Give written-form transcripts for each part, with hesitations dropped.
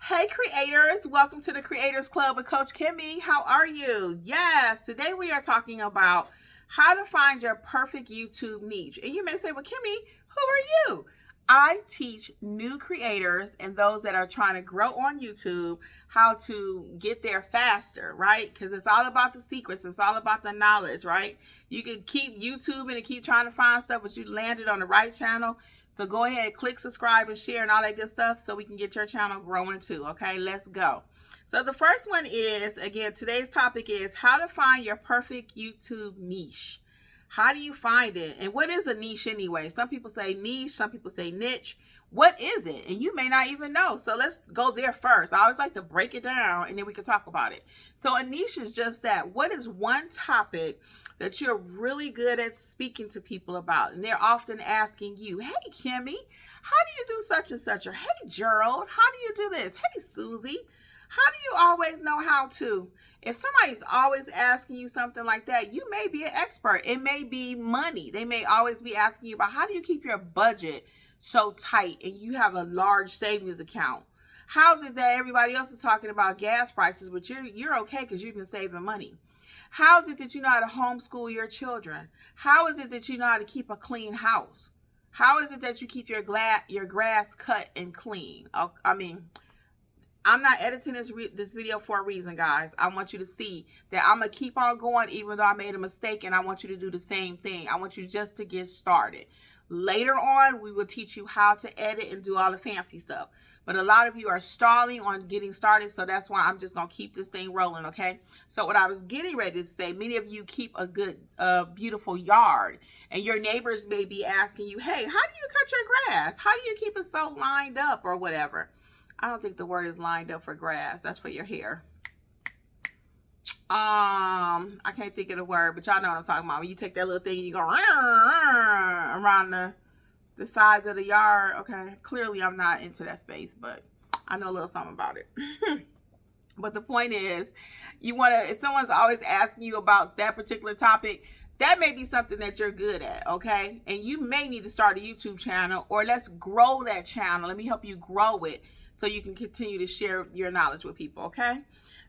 Hey creators, welcome to the Kreators Klub with Coach Kimmi. How are you? Yes, today we are talking about how to find your perfect YouTube niche. And you may say, well, Kimmi, who are you? I teach new creators and those that are trying to grow on YouTube how to get there faster, right? Because it's all about the secrets. It's all about the knowledge, right? You can keep YouTubing and keep trying to find stuff, but you landed on the right channel. So go ahead and click subscribe and share and all that good stuff so we can get your channel growing too. Okay, let's go. So the first one is, again, today's topic is how to find your perfect YouTube niche. How do you find it? And what is a niche anyway? Some people say niche, some people say niche. What is it? And you may not even know. So let's go there first. I always like to break it down and then we can talk about it. So a niche is just that. What is one topic that you're really good at speaking to people about? And they're often asking you, hey, Kimmi, how do you do such and such? Or hey, Gerald, how do you do this? Hey, Susie, how do you always know how to? If somebody's always asking you something like that, you may be an expert. It may be money. They may always be asking you about how do you keep your budget so tight and you have a large savings account? How is it that everybody else is talking about gas prices, but you're okay because you've been saving money? How is it that you know how to homeschool your children? How is it that you know how to keep a clean house? How is it that you keep your grass cut and clean? I'm not editing this video for a reason, guys. I want you to see that I'm going to keep on going even though I made a mistake, and I want you to do the same thing. I want you just to get started. Later on, we will teach you how to edit and do all the fancy stuff. But a lot of you are stalling on getting started, so that's why I'm just going to keep this thing rolling, okay? So what I was getting ready to say, many of you keep a good, beautiful yard, and your neighbors may be asking you, hey, how do you cut your grass? How do you keep it so lined up or whatever? I don't think the word is lined up for grass. That's for your hair. I can't think of the word, but y'all know what I'm talking about. When you take that little thing and you go around the sides of the yard. Okay, clearly I'm not into that space, but I know a little something about it. But the point is, if someone's always asking you about that particular topic, that may be something that you're good at, okay? And you may need to start a YouTube channel, or let's grow that channel. Let me help you grow it so you can continue to share your knowledge with people, okay?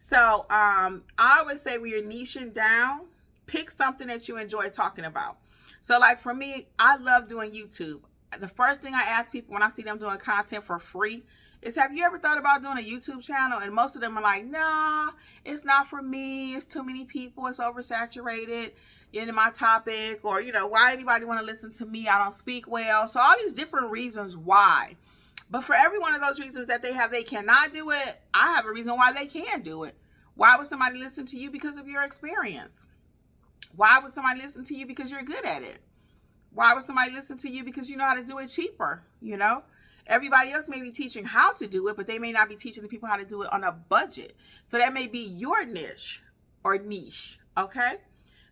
So I always say when you're niching down, pick something that you enjoy talking about. So like for me, I love doing YouTube. The first thing I ask people when I see them doing content for free is, have you ever thought about doing a YouTube channel? And most of them are like, nah, it's not for me. It's too many people. It's oversaturated in my topic. Or, why anybody want to listen to me? I don't speak well. So all these different reasons why. But for every one of those reasons that they cannot do it, I have a reason why they can do it. Why would somebody listen to you? Because of your experience. Why would somebody listen to you? Because you're good at it. Why would somebody listen to you? Because you know how to do it cheaper, Everybody else may be teaching how to do it, but they may not be teaching the people how to do it on a budget. So that may be your niche or niche, okay?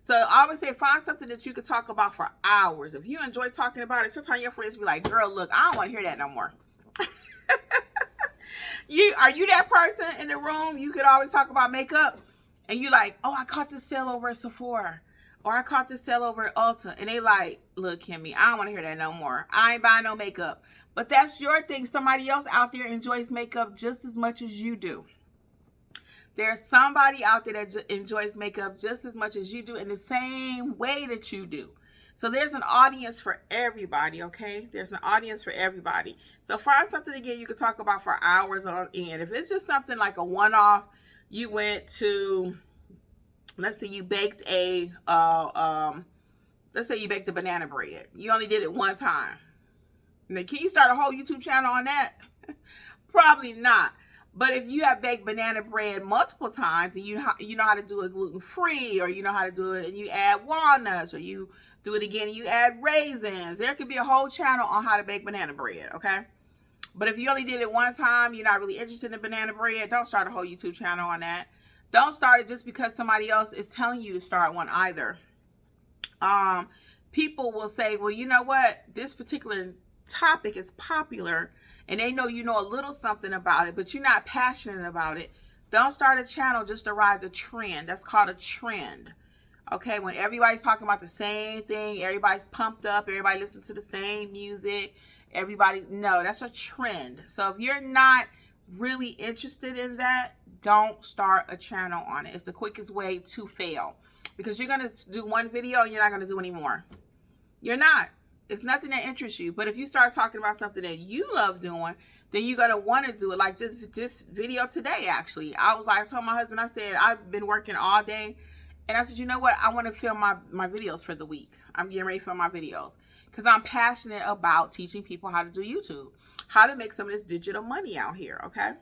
So I always say, find something that you could talk about for hours. If you enjoy talking about it, sometimes your friends be like, girl, look, I don't want to hear that no more. Are you that person in the room? You could always talk about makeup and you like, oh, I caught this sale over at Sephora, or I caught this sale over at Ulta, and they like, look, Kimmi, I don't want to hear that no more. I ain't buying no makeup. But that's your thing. Somebody else out there enjoys makeup just as much as you do. There's somebody out there that enjoys makeup just as much as you do in the same way that you do. So there's an audience for everybody, okay? There's an audience for everybody. So find something, again, you can talk about for hours on end. If it's just something like a one-off, you went to, let's say you baked let's say you baked a banana bread. You only did it one time. Now, can you start a whole YouTube channel on that? Probably not. But if you have baked banana bread multiple times and you know how to do it gluten-free, or you know how to do it and you add walnuts, or you do it again and you add raisins, there could be a whole channel on how to bake banana bread, okay? But if you only did it one time, you're not really interested in banana bread, don't start a whole YouTube channel on that. Don't start it just because somebody else is telling you to start one either. People will say, well, you know what? This particular topic is popular and they know you know a little something about it, but you're not passionate about it. Don't start a channel just to ride the trend. That's called a trend. Okay, when everybody's talking about the same thing, everybody's pumped up, everybody listens to the same music, no, that's a trend. So if you're not really interested in that, don't start a channel on it. It's the quickest way to fail, because you're going to do one video and you're not going to do any more. You're not. It's nothing that interests you. But if you start talking about something that you love doing, then you're going to want to do it. Like this video today, actually. I told my husband, I said, I've been working all day. And I said, you know what? I want to film my videos for the week. I'm getting ready for my videos. Because I'm passionate about teaching people how to do YouTube. How to make some of this digital money out here, okay?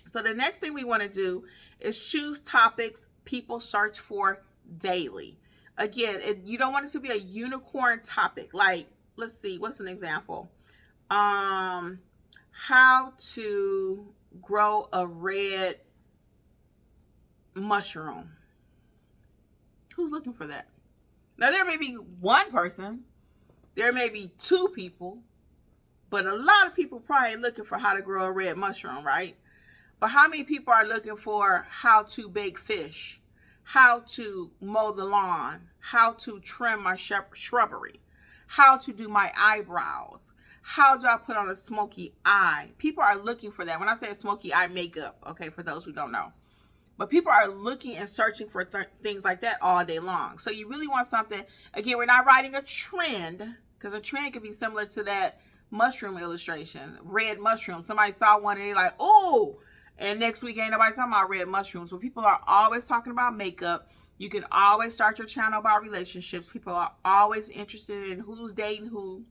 So the next thing we want to do is choose topics people search for daily. Again, you don't want it to be a unicorn topic. Like, let's see, what's an example? How to grow a red mushroom. Who's looking for that? Now, there may be one person, there may be two people, but a lot of people probably ain't looking for how to grow a red mushroom, right? But how many people are looking for how to bake fish, how to mow the lawn, how to trim my shrubbery, how to do my eyebrows, how do I put on a smoky eye? People are looking for that. When I say smoky eye makeup, okay, for those who don't know. But people are looking and searching for things like that all day long. So you really want something, again, we're not writing a trend, because a trend could be similar to that mushroom illustration, red mushroom. Somebody saw one and they're like, oh, and next week ain't nobody talking about red mushrooms. But people are always talking about makeup. You can always start your channel about relationships. People are always interested in who's dating who.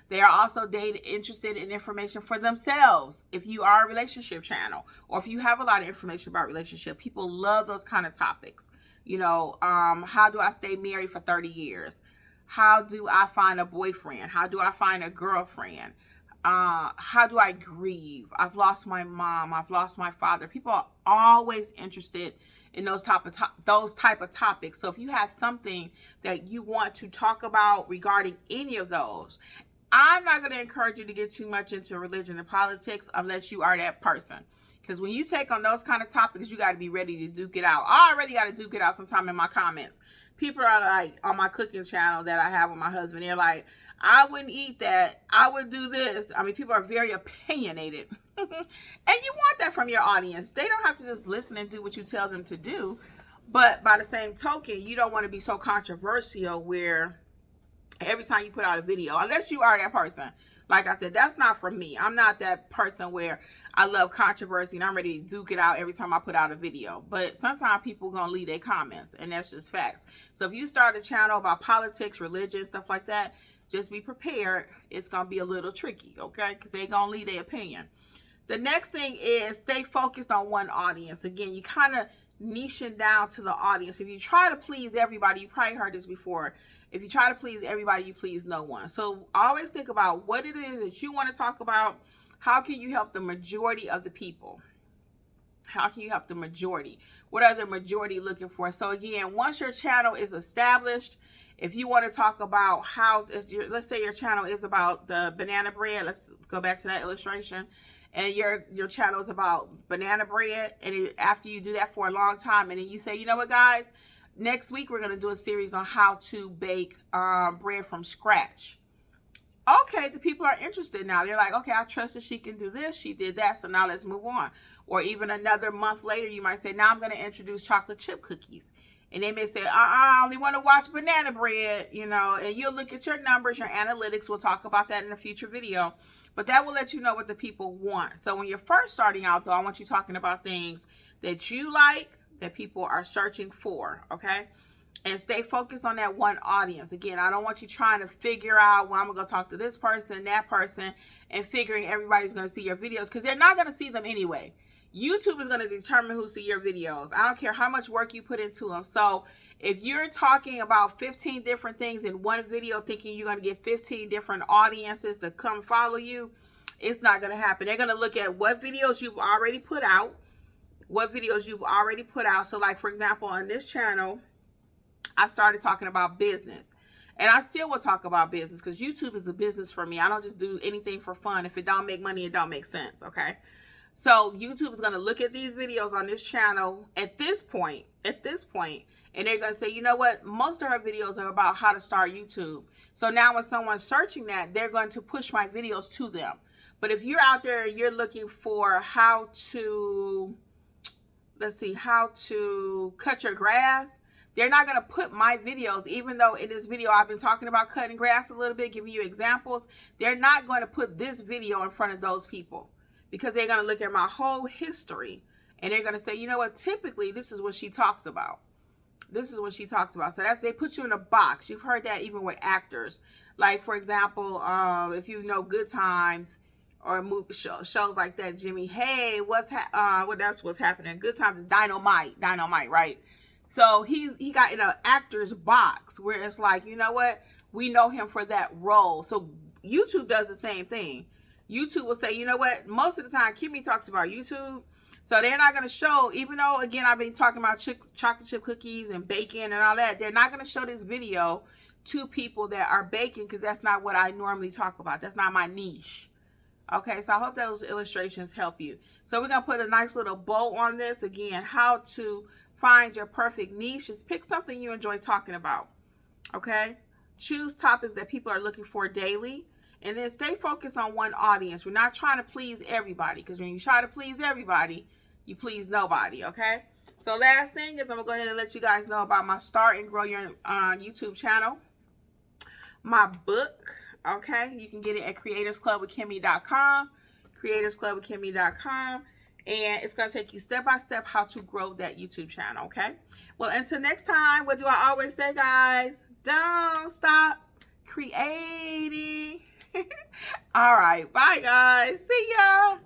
They are also interested in information for themselves. If you are a relationship channel, or if you have a lot of information about relationship, people love those kind of topics. You know, how do I stay married for 30 years? How do I find a boyfriend? How do I find a girlfriend? How do I grieve? I've lost my mom. I've lost my father. People are always interested in those type of topics. So if you have something that you want to talk about regarding any of those, I'm not going to encourage you to get too much into religion and politics unless you are that person. Because when you take on those kind of topics, you got to be ready to duke it out. I already got to duke it out sometime in my comments. People are like, on my cooking channel that I have with my husband, they're like, I wouldn't eat that. I would do this. I mean, people are very opinionated. And you want that from your audience. They don't have to just listen and do what you tell them to do. But by the same token, you don't want to be so controversial where every time you put out a video, unless you are that person. Like I said, that's not for me. I'm not that person where I love controversy and I'm ready to duke it out every time I put out a video. But sometimes people going to leave their comments, and that's just facts. So if you start a channel about politics, religion, stuff like that, just be prepared. It's going to be a little tricky, okay? Because they're going to leave their opinion. The next thing is stay focused on one audience. Again, you kind of niching down to the audience. If you try to please everybody, you probably heard this before. If you try to please everybody, you please no one. So always think about what it is that you want to talk about. How can you help the majority of the people? How can you help the majority? What are the majority looking for? So again, once your channel is established, if you want to talk about how, let's say your channel is about the banana bread. Let's go back to that illustration. And your channel is about banana bread. And after you do that for a long time, and then you say, you know what, guys? Next week, we're going to do a series on how to bake bread from scratch. Okay, the people are interested now. They're like, okay, I trust that she can do this. She did that, so now let's move on. Or even another month later, you might say, now I'm going to introduce chocolate chip cookies. And they may say, I only want to watch banana bread, you know, and you'll look at your numbers, your analytics. We'll talk about that in a future video. But that will let you know what the people want. So when you're first starting out, though, I want you talking about things that you like, that people are searching for, okay? And stay focused on that one audience. Again, I don't want you trying to figure out, well, I'm going to go talk to this person, that person, and figuring everybody's going to see your videos, because they're not going to see them anyway. YouTube is going to determine who see your videos. I don't care how much work you put into them. So if you're talking about 15 different things in one video, thinking you're going to get 15 different audiences to come follow you, it's not going to happen. They're going to look at what videos you've already put out. So like, for example, on this channel, I started talking about business, and I still will talk about business because YouTube is a business for me. I don't just do anything for fun. If it don't make money, it don't make sense. Okay. So YouTube is going to look at these videos on this channel at this point, and they're going to say, you know what? Most of her videos are about how to start YouTube. So now when someone's searching that, they're going to push my videos to them. But if you're out there and you're looking for how to, how to cut your grass, they're not going to put my videos, even though in this video I've been talking about cutting grass a little bit, giving you examples. They're not going to put this video in front of those people because they're going to look at my whole history and they're going to say, you know what, typically this is what she talks about. This is what she talks about. So they put you in a box. You've heard that even with actors. Like, for example, if you know Good Times or movie shows like that, Jimmy, hey, that's what's happening. Good Times is dynamite, right? So he got in an actor's box where it's like, you know what? We know him for that role. So YouTube does the same thing. YouTube will say, you know what? Most of the time, Kimmi talks about YouTube. So they're not going to show, even though, again, I've been talking about chocolate chip cookies and baking and all that. They're not going to show this video to people that are baking because that's not what I normally talk about. That's not my niche. Okay, so I hope those illustrations help you. So we're going to put a nice little bow on this. Again, how to find your perfect niche is pick something you enjoy talking about. Okay? Choose topics that people are looking for daily. And then stay focused on one audience. We're not trying to please everybody because when you try to please everybody, you please nobody, okay? So last thing is I'm going to go ahead and let you guys know about my Start and Grow Your YouTube channel. My book, okay? You can get it at creatorsclubwithkimmi.com, creatorsclubwithkimmi.com, and it's going to take you step by step how to grow that YouTube channel, okay? Well, until next time, what do I always say, guys? Don't stop creating. All right, bye, guys. See y'all.